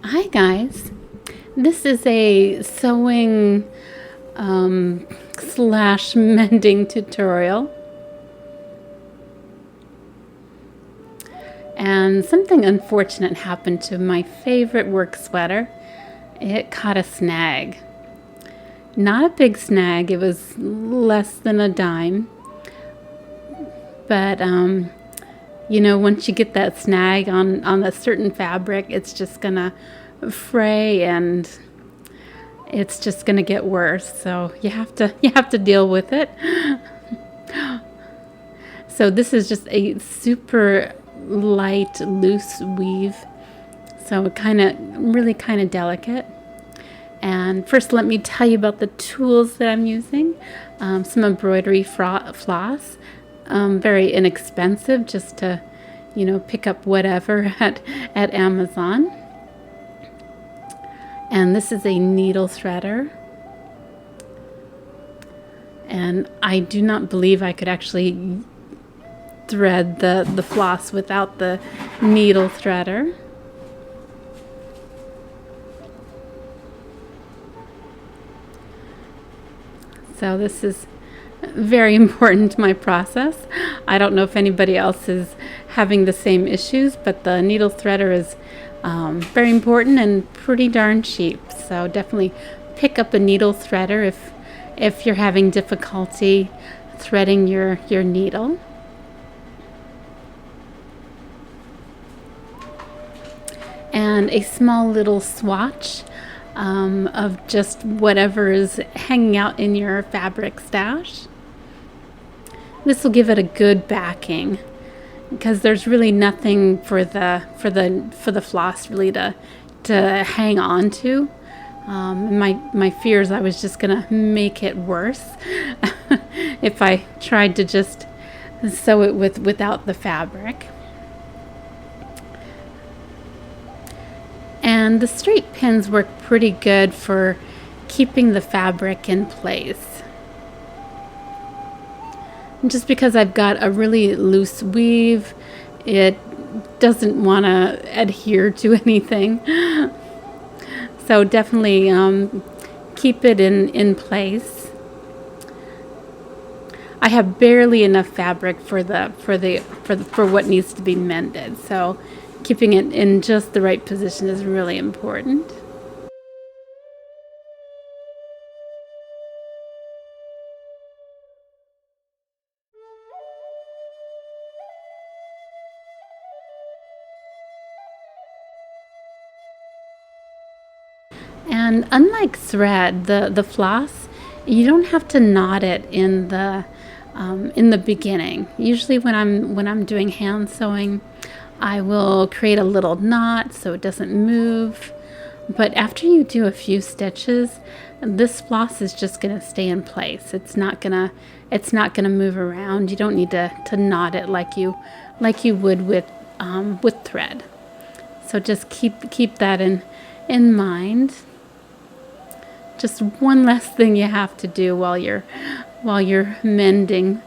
Hi guys, this is a sewing slash mending tutorial, and something unfortunate happened to my favorite work sweater. It caught a snag. Not a big snag, it was less than a dime, but once you get that snag on a certain fabric, it's just gonna fray and it's just gonna get worse. So you have to deal with it. So this is just a super light, loose weave. So really kind of delicate. And first, let me tell you about the tools that I'm using. Some embroidery floss. Very inexpensive, just to pick up whatever at Amazon. And this is a needle threader, and I do not believe I could actually thread the floss without the needle threader. So this is very important to my process. I don't know if anybody else is having the same issues, but the needle threader is very important and pretty darn cheap. So definitely pick up a needle threader if you're having difficulty threading your needle. And a small little swatch of just whatever is hanging out in your fabric stash. This will give it a good backing, because there's really nothing for the floss really to hang on to. My fears, I was just gonna make it worse if I tried to just sew it without the fabric. And the straight pins work pretty good for keeping the fabric in place. And just because I've got a really loose weave, it doesn't want to adhere to anything. So definitely keep it in place. I have barely enough fabric for what needs to be mended. So keeping it in just the right position is really important. And unlike thread, the floss, you don't have to knot it in the beginning. Usually when I'm doing hand sewing, I will create a little knot so it doesn't move. But after you do a few stitches, this floss is just gonna stay in place. It's not gonna move around. You don't need to knot it like you would with thread. So just keep that in mind. Just one less thing you have to do while you're mending.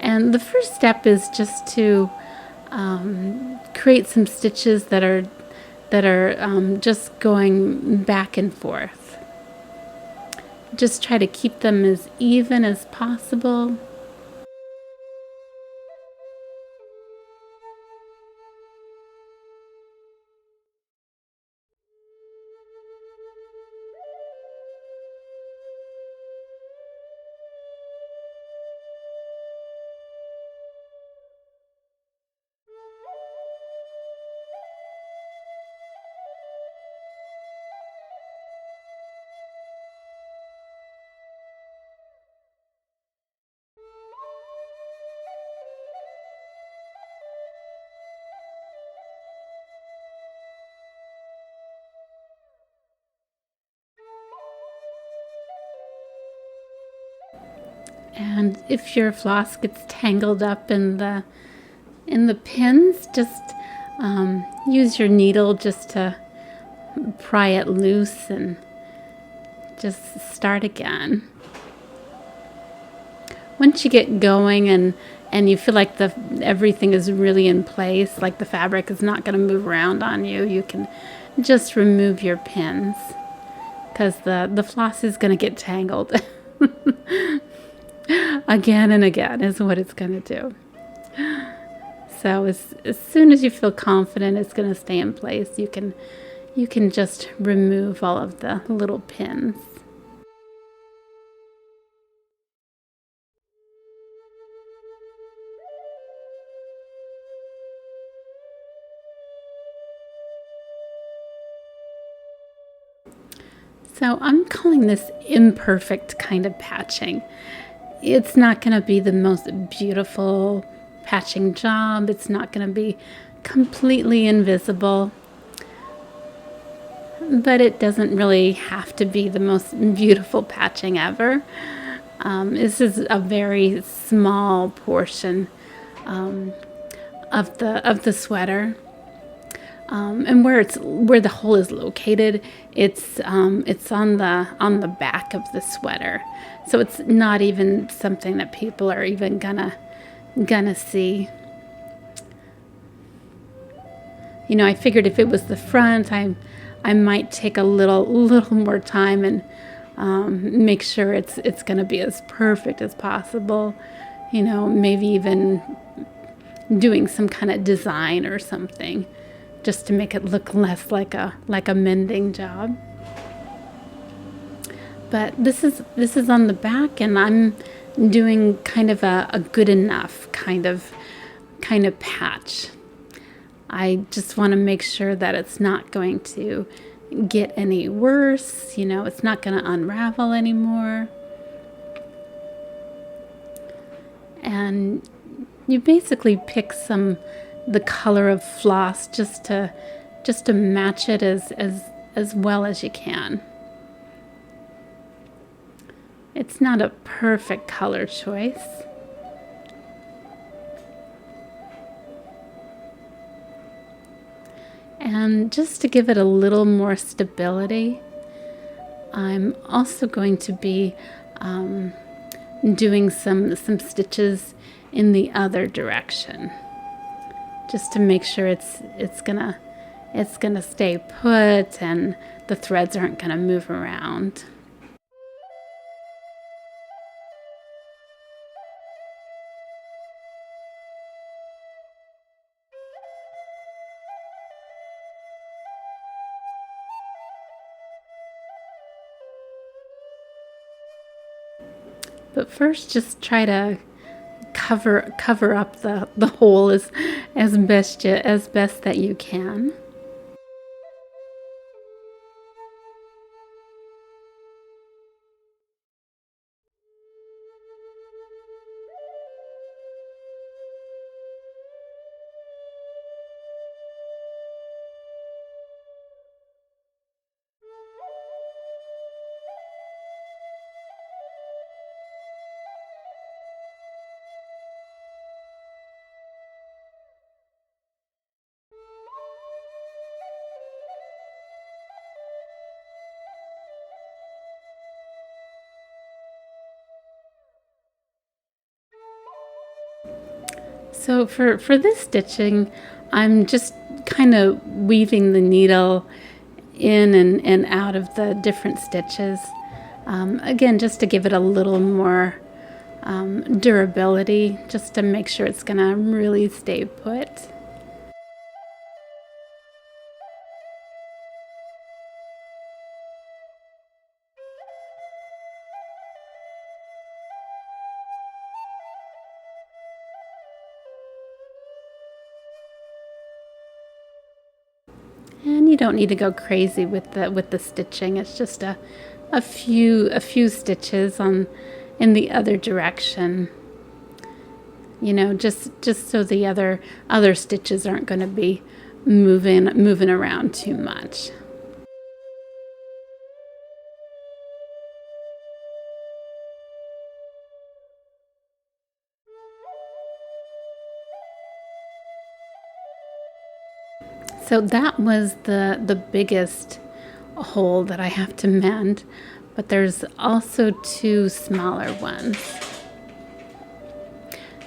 And the first step is just to create some stitches that are just going back and forth. Just try to keep them as even as possible. And if your floss gets tangled up in the pins, just use your needle just to pry it loose and just start again. Once you get going and and you feel like the everything is really in place, like the fabric is not going to move around on you, you can just remove your pins, because the floss is going to get tangled again and again is what it's going to do. So as soon as you feel confident it's going to stay in place, you can just remove all of the little pins. So I'm calling this imperfect kind of patching. It's not going to be the most beautiful patching job. It's not going to be completely invisible. But it doesn't really have to be the most beautiful patching ever. This is a very small portion of the sweater. And where the hole is located, it's on the back of the sweater, so it's not even something that people are even gonna see. You know, I figured if it was the front, I might take a little more time and make sure it's gonna be as perfect as possible. You know, maybe even doing some kind of design or something, just to make it look less like a mending job. But this is on the back, and I'm doing kind of a good enough kind of patch. I just want to make sure that it's not going to get any worse. You know, it's not going to unravel anymore. And you basically pick the color of floss just to match it as well as you can. It's not a perfect color choice. And just to give it a little more stability, I'm also going to be doing some stitches in the other direction, just to make sure it's gonna stay put and the threads aren't gonna move around. But first, just try to cover up the hole as best that you can. So for this stitching, I'm just kind of weaving the needle in and out of the different stitches. Again, just to give it a little more durability, just to make sure it's going to really stay put. And you don't need to go crazy with the stitching. It's just a few stitches in the other direction. You know, just so the other stitches aren't going to be moving around too much. So that was the biggest hole that I have to mend, but there's also two smaller ones.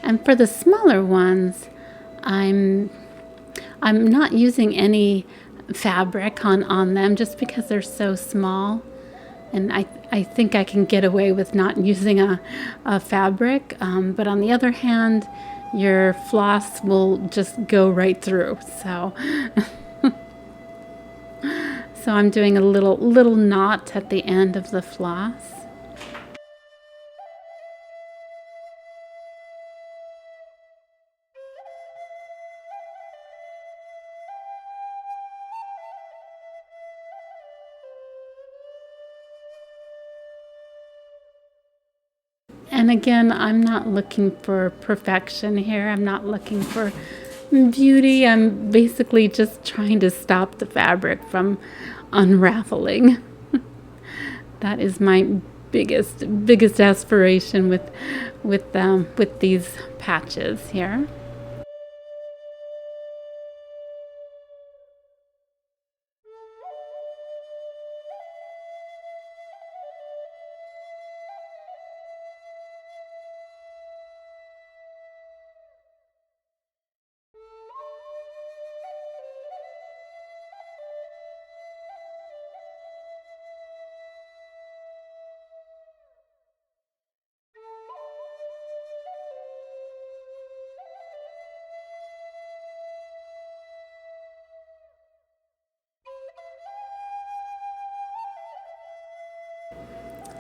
And for the smaller ones, I'm not using any fabric on them just because they're so small. And I think I can get away with not using a fabric. But on the other hand, your floss will just go right through. So, so I'm doing a little knot at the end of the floss. And again, I'm not looking for perfection here. I'm not looking for beauty. I'm basically just trying to stop the fabric from unraveling. That is my biggest aspiration with these patches here.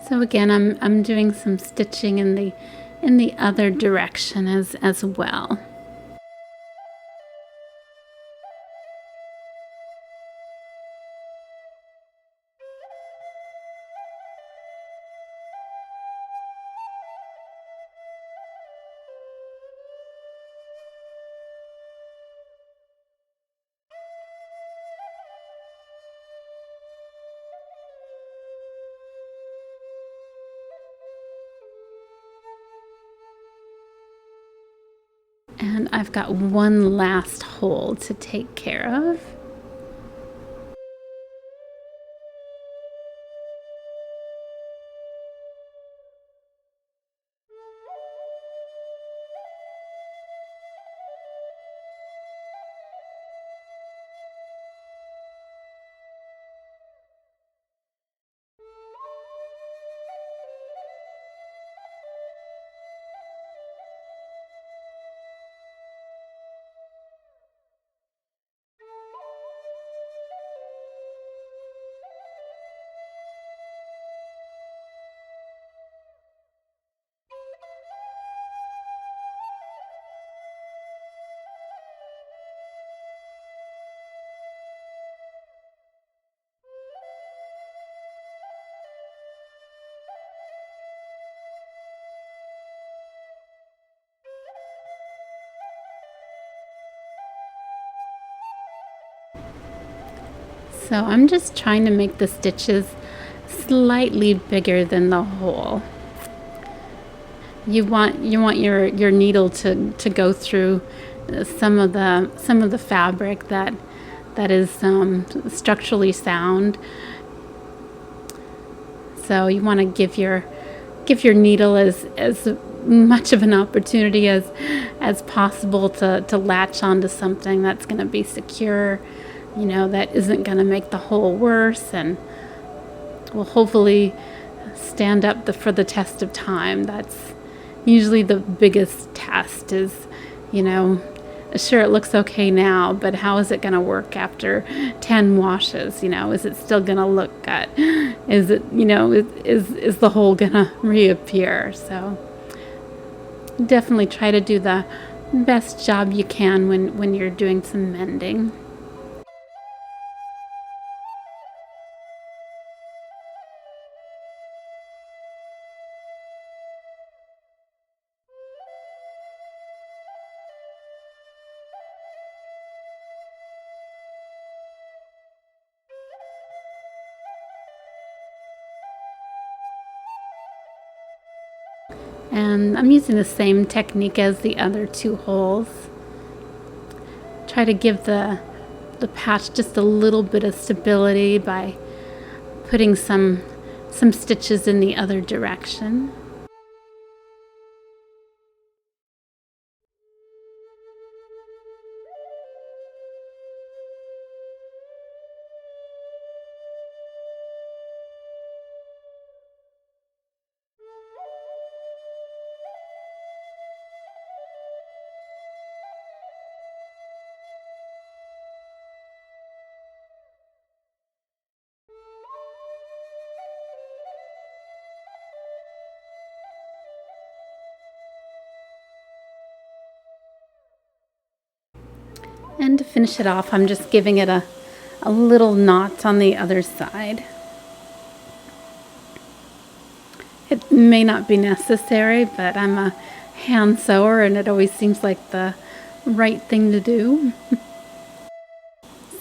So again, I'm doing some stitching in the other direction as well. And I've got one last hole to take care of. So I'm just trying to make the stitches slightly bigger than the hole. You want your needle to go through some of the fabric that is structurally sound. So you want to give your needle as much of an opportunity as possible to latch onto something that's going to be secure, that isn't going to make the hole worse and will hopefully stand up for the test of time. That's usually the biggest test is, sure, it looks okay now, but how is it going to work after 10 washes? Is it still going to look good? Is it, is the hole going to reappear? So definitely try to do the best job you can when you're doing some mending. And I'm using the same technique as the other two holes. Try to give the patch just a little bit of stability by putting some stitches in the other direction. And to finish it off, I'm just giving it a little knot on the other side. It may not be necessary, but I'm a hand sewer and it always seems like the right thing to do.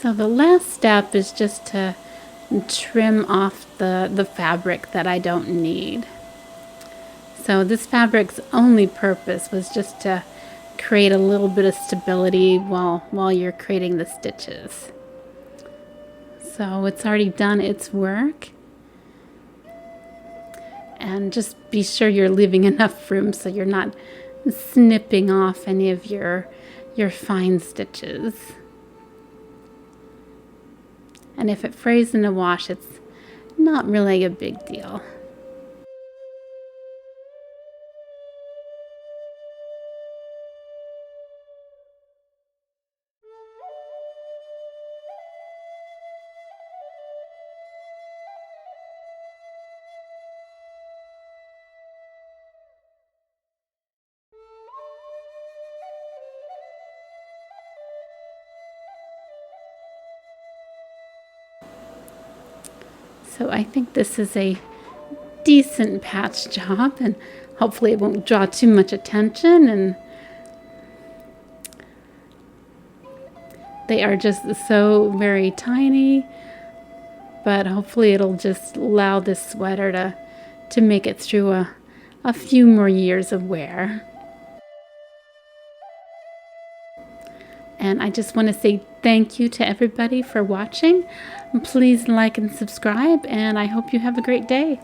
So the last step is just to trim off the fabric that I don't need. So this fabric's only purpose was just to create a little bit of stability while you're creating the stitches. So it's already done its work. And just be sure you're leaving enough room so you're not snipping off any of your fine stitches. And if it frays in a wash, it's not really a big deal. So I think this is a decent patch job, and hopefully it won't draw too much attention, and they are just so very tiny, but hopefully it'll just allow this sweater to make it through a few more years of wear. And I just want to say thank you to everybody for watching. Please like and subscribe, and I hope you have a great day.